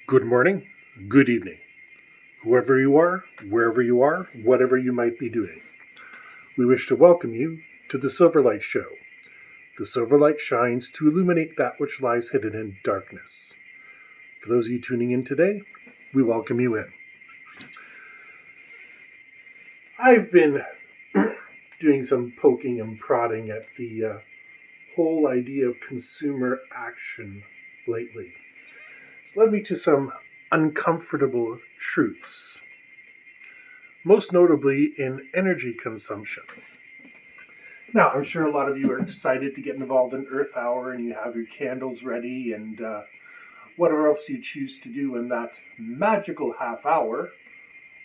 Good morning, good evening, whoever you are, wherever you are, whatever you might be doing. We wish to welcome you to the Silverlight Show. The Silverlight shines to illuminate that which lies hidden in darkness. For those of you tuning in today, we welcome you in. I've been doing some poking and prodding at the whole idea of consumer action lately. It's led me to some uncomfortable truths, most notably in energy consumption. Now, I'm sure a lot of you are excited to get involved in Earth Hour and you have your candles ready and whatever else you choose to do in that magical half hour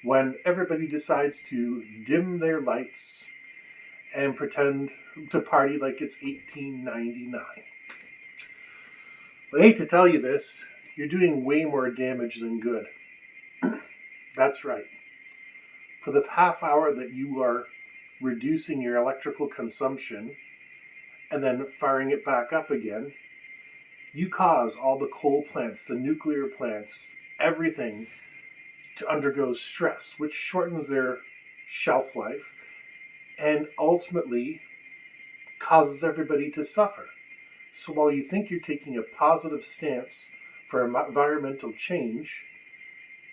when everybody decides to dim their lights and pretend to party like it's 1899. I hate to tell you this, you're doing way more damage than good. That's right. For the half hour that you are reducing your electrical consumption and then firing it back up again, you cause all the coal plants, the nuclear plants, everything to undergo stress, which shortens their shelf life and ultimately causes everybody to suffer. So while you think you're taking a positive stance for environmental change,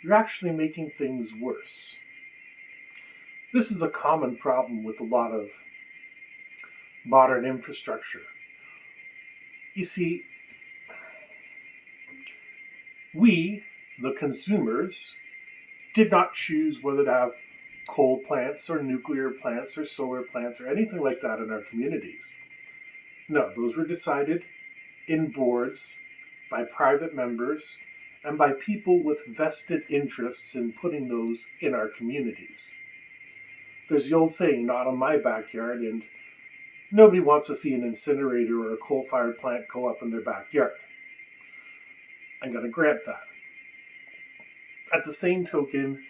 you're actually making things worse. This is a common problem with a lot of modern infrastructure. You see, we, the consumers, did not choose whether to have coal plants or nuclear plants or solar plants or anything like that in our communities. No, those were decided in boards by private members and by people with vested interests in putting those in our communities. There's the old saying, not in my backyard, and nobody wants to see an incinerator or a coal-fired plant go up in their backyard. I'm going to grant that. At the same token,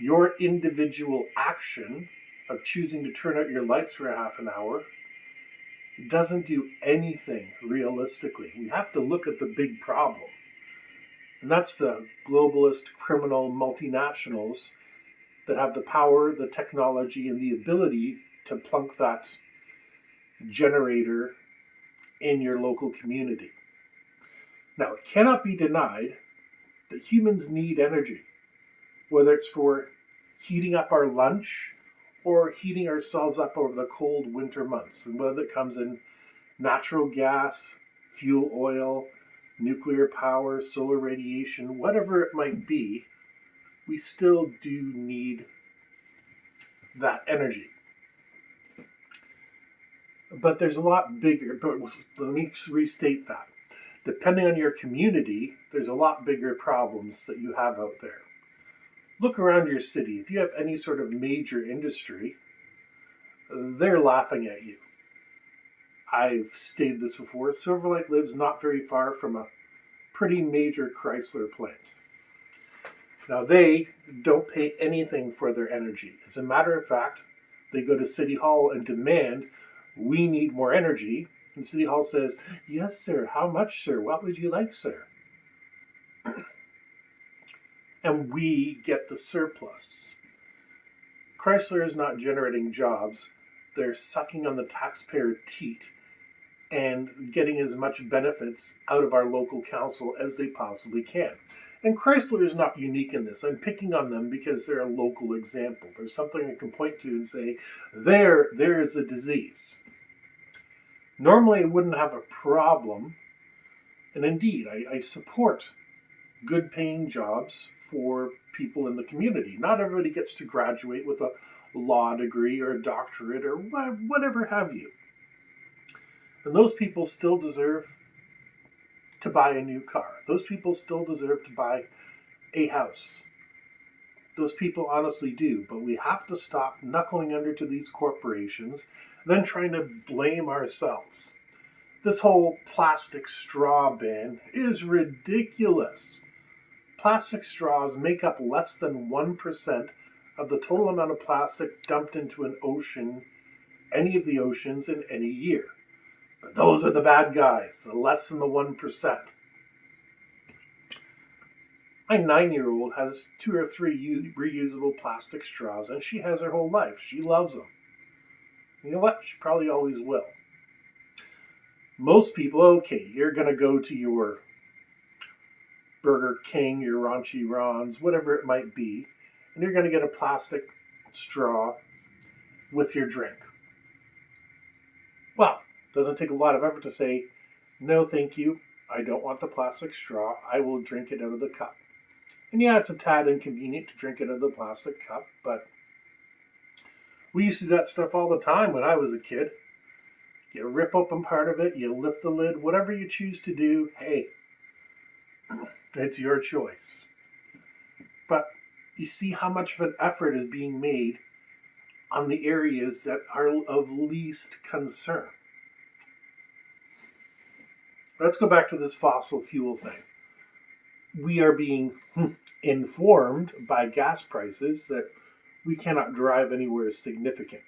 your individual action of choosing to turn out your lights for a half an hour doesn't do anything realistically. We have to look at the big problem. And that's the globalist, criminal multinationals that have the power, the technology, and the ability to plunk that generator in your local community. Now, it cannot be denied that humans need energy, whether it's for heating up our lunch or heating ourselves up over the cold winter months, and whether it comes in natural gas, fuel oil, nuclear power, solar radiation, whatever it might be, we still do need that energy. But there's a lot bigger, but let me restate that. Depending on your community, there's a lot bigger problems that you have out there. Look around your city. If you have any sort of major industry, they're laughing at you. I've stated this before. Silverlight lives not very far from a pretty major Chrysler plant. Now, they don't pay anything for their energy. As a matter of fact, they go to City Hall and demand, we need more energy. And City Hall says, yes, sir. How much, sir? What would you like, sir? And we get the surplus. Chrysler is not generating jobs. They're sucking on the taxpayer teat and getting as much benefits out of our local council as they possibly can. And Chrysler is not unique in this. I'm picking on them because they're a local example. There's something I can point to and say, there is a disease. Normally I wouldn't have a problem, and indeed I support good paying jobs for people in the community. Not everybody gets to graduate with a law degree or a doctorate or whatever have you. And those people still deserve to buy a new car. Those people still deserve to buy a house. Those people honestly do, but we have to stop knuckling under to these corporations and then trying to blame ourselves. This whole plastic straw ban is ridiculous. Plastic straws make up less than 1% of the total amount of plastic dumped into an ocean, any of the oceans in any year. But those are the bad guys, the less than the 1%. My 9-year-old has 2 or 3 reusable plastic straws, and she has her whole life. She loves them. You know what? She probably always will. Most people, okay, you're going to go to your Burger King, your Raunchy Ron's, whatever it might be, and you're going to get a plastic straw with your drink. Well, it doesn't take a lot of effort to say, no, thank you. I don't want the plastic straw. I will drink it out of the cup. And yeah, it's a tad inconvenient to drink it out of the plastic cup, but we used to do that stuff all the time when I was a kid. You rip open part of it, you lift the lid, whatever you choose to do, hey, it's your choice. But you see how much of an effort is being made on the areas that are of least concern. Let's go back to this fossil fuel thing. We are being informed by gas prices that we cannot drive anywhere significant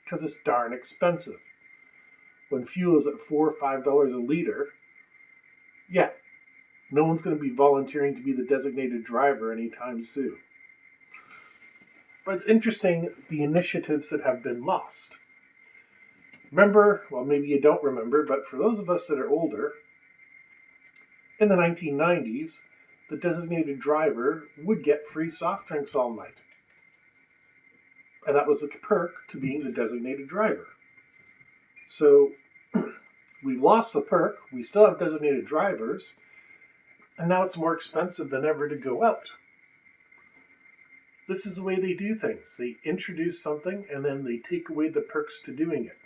because it's darn expensive. When fuel is at $4 or $5 a liter, yeah, no one's going to be volunteering to be the designated driver anytime soon. But it's interesting the initiatives that have been lost. Remember, well, maybe you don't remember, but for those of us that are older, in the 1990s, the designated driver would get free soft drinks all night. And that was a perk to being the designated driver. So we lost the perk, we still have designated drivers, and now it's more expensive than ever to go out. This is the way they do things. They introduce something and then they take away the perks to doing it.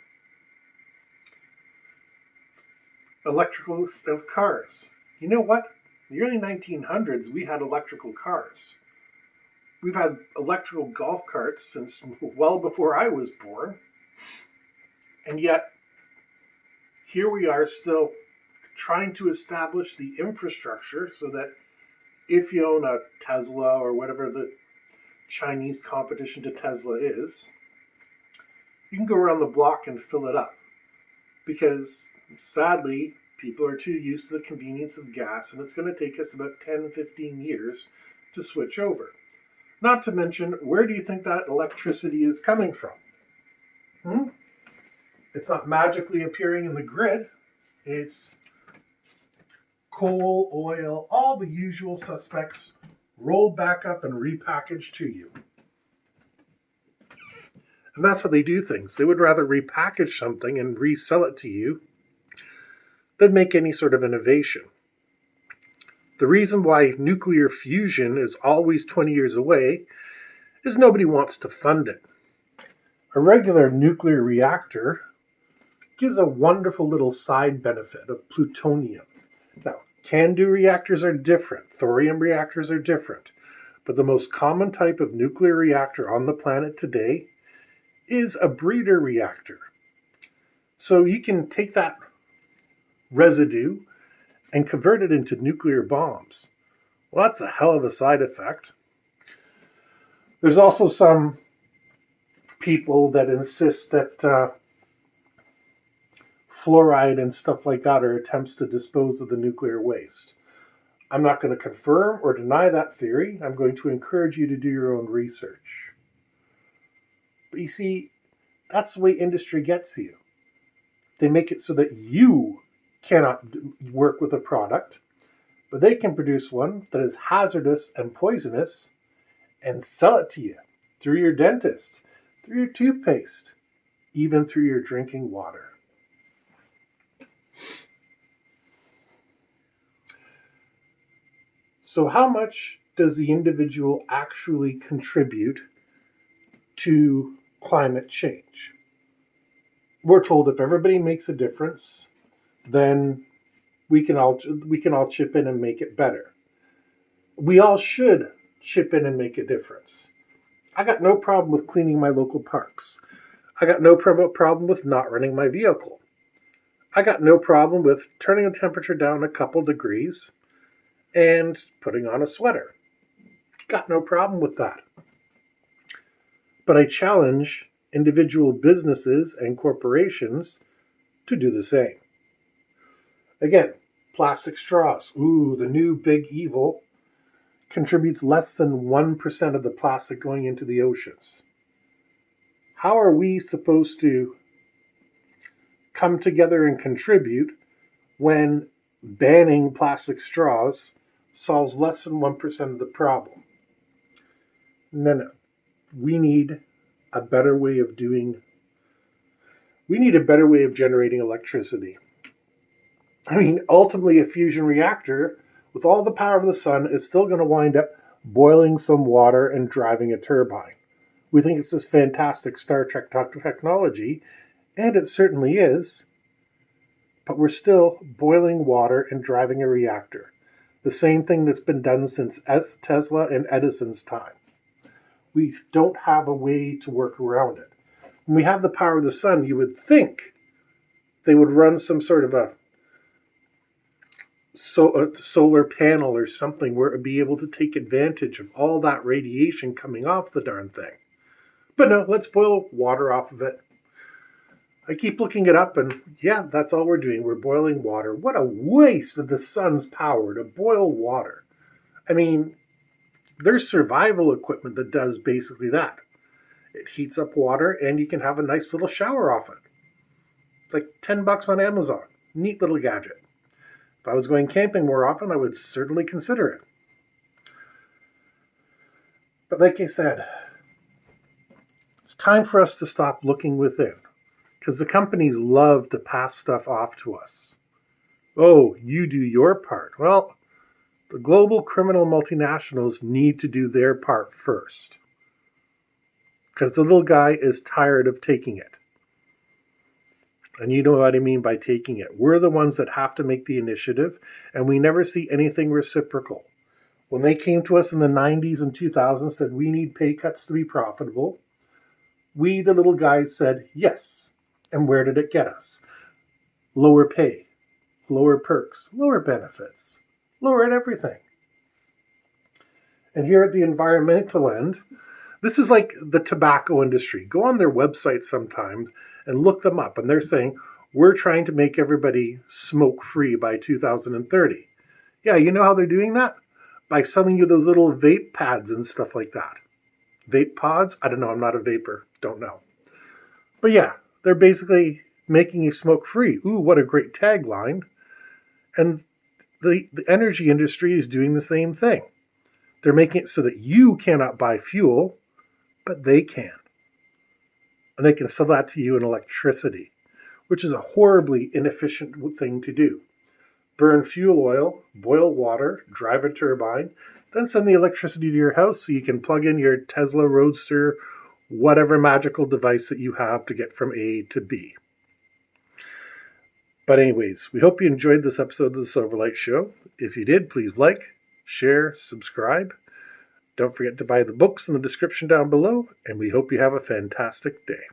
Electrical cars. You know what? In the early 1900s, we had electrical cars. We've had electrical golf carts since well before I was born. And yet, here we are still trying to establish the infrastructure so that if you own a Tesla or whatever the Chinese competition to Tesla is, you can go around the block and fill it up. Because sadly, people are too used to the convenience of gas, and it's going to take us about 10-15 years to switch over. Not to mention, where do you think that electricity is coming from? It's not magically appearing in the grid. It's coal, oil, all the usual suspects rolled back up and repackaged to you. And that's how they do things. They would rather repackage something and resell it to you than make any sort of innovation. The reason why nuclear fusion is always 20 years away is nobody wants to fund it. A regular nuclear reactor gives a wonderful little side benefit of plutonium. Now, CANDU reactors are different. Thorium reactors are different. But the most common type of nuclear reactor on the planet today is a breeder reactor. So you can take that residue and convert it into nuclear bombs. Well, that's a hell of a side effect. There's also some people that insist that fluoride and stuff like that are attempts to dispose of the nuclear waste. I'm not going to confirm or deny that theory. I'm going to encourage you to do your own research. But you see, that's the way industry gets you. They make it so that you cannot work with a product, but they can produce one that is hazardous and poisonous and sell it to you through your dentist, through your toothpaste, even through your drinking water. So how much does the individual actually contribute to climate change? We're told if everybody makes a difference, then we can all chip in and make it better. We all should chip in and make a difference. I got no problem with cleaning my local parks. I got no problem with not running my vehicle. I got no problem with turning the temperature down a couple degrees and putting on a sweater. Got no problem with that. But I challenge individual businesses and corporations to do the same. Again, plastic straws. Ooh, the new big evil. contributes less than 1% of the plastic going into the oceans. How are we supposed to come together and contribute when banning plastic straws solves less than 1% of the problem? No. We need a better way of generating electricity. I mean, ultimately, a fusion reactor, with all the power of the sun, is still going to wind up boiling some water and driving a turbine. We think it's this fantastic Star Trek technology, and it certainly is, but we're still boiling water and driving a reactor. The same thing that's been done since Tesla and Edison's time. We don't have a way to work around it. When we have the power of the sun, you would think they would run some sort of a solar panel or something where it would be able to take advantage of all that radiation coming off the darn thing. But no, let's boil water off of it. I keep looking it up, and yeah, that's all we're doing. We're boiling water. What a waste of the sun's power to boil water. I mean, there's survival equipment that does basically that. It heats up water, and you can have a nice little shower off it. It's like $10 on Amazon. Neat little gadget. If I was going camping more often, I would certainly consider it. But like I said, it's time for us to stop looking within, because the companies love to pass stuff off to us. Oh, you do your part. Well, the global criminal multinationals need to do their part first, because the little guy is tired of taking it. And you know what I mean by taking it. We're the ones that have to make the initiative, and we never see anything reciprocal. When they came to us in the 90s and 2000s, said we need pay cuts to be profitable, we, the little guys, said yes. And where did it get us? Lower pay, lower perks, lower benefits, lower everything. And here at the environmental end, this is like the tobacco industry. Go on their website sometime and look them up. And they're saying, we're trying to make everybody smoke-free by 2030. Yeah, you know how they're doing that? By selling you those little vape pads and stuff like that. Vape pods? I don't know. I'm not a vapor. Don't know. But yeah, they're basically making you smoke-free. Ooh, what a great tagline. And the energy industry is doing the same thing. They're making it so that you cannot buy fuel, but they can. And they can sell that to you in electricity, which is a horribly inefficient thing to do. Burn fuel oil, boil water, drive a turbine, then send the electricity to your house so you can plug in your Tesla Roadster, whatever magical device that you have to get from A to B. But anyways, we hope you enjoyed this episode of the Silverlight Show. If you did, please like, share, subscribe. Don't forget to buy the books in the description down below, and we hope you have a fantastic day.